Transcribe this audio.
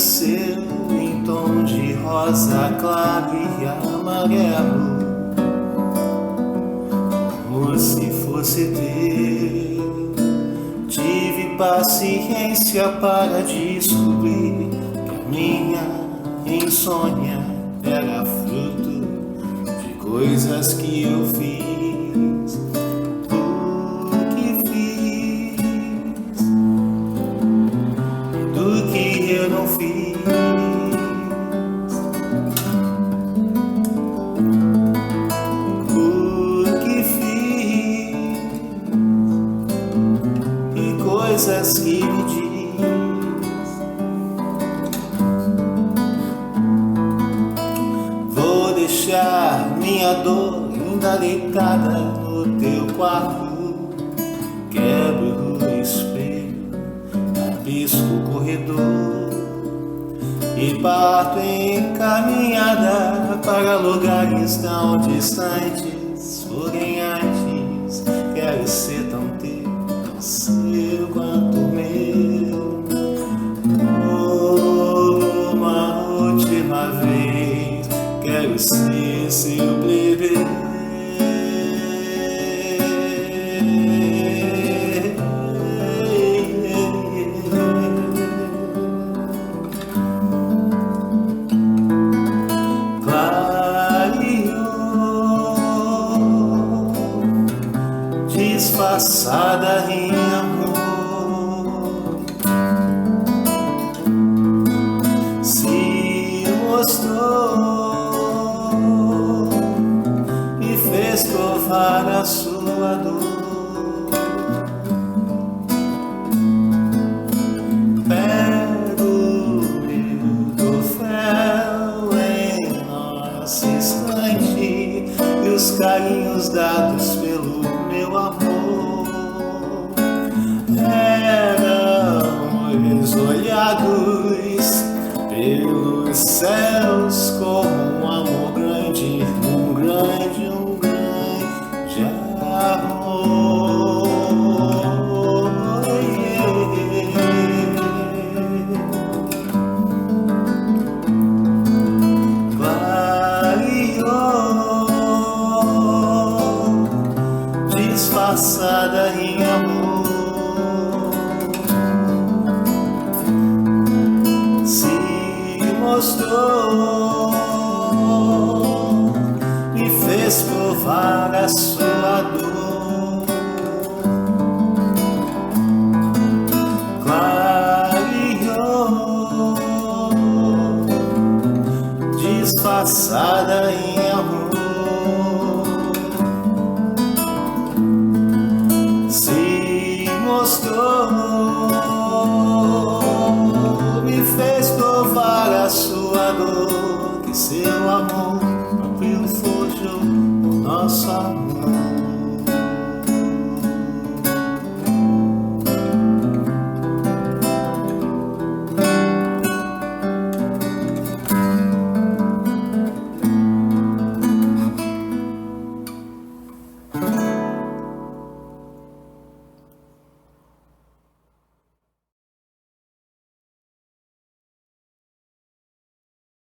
amanheceu em tom de rosa claro e amarelo, como se fosse teu. Tive paciência para descobrir que a minha insônia era fruto de coisas que eu fiz. Eu não fiz, o que fiz e coisas que me diz. Vou deixar minha dor ainda deitada no teu quarto. Quebro o espelho, rabisco o corredor e parto em caminhada para lugares tão distantes. Porém antes quero ser tão teu, tão seu quanto meu. Por uma última vez quero ser seu bebê. Disfarçada em amor, se mostrou e fez provar a sua dor. Pego meu troféu em nosso instante e os carinhos dados pelo meu amor eram olhados pelos céus como um amor grande, um grande amor. Clareou, disfarçada em amor, se mostrou e fez provar a sua dor. Clareou, disfarçada em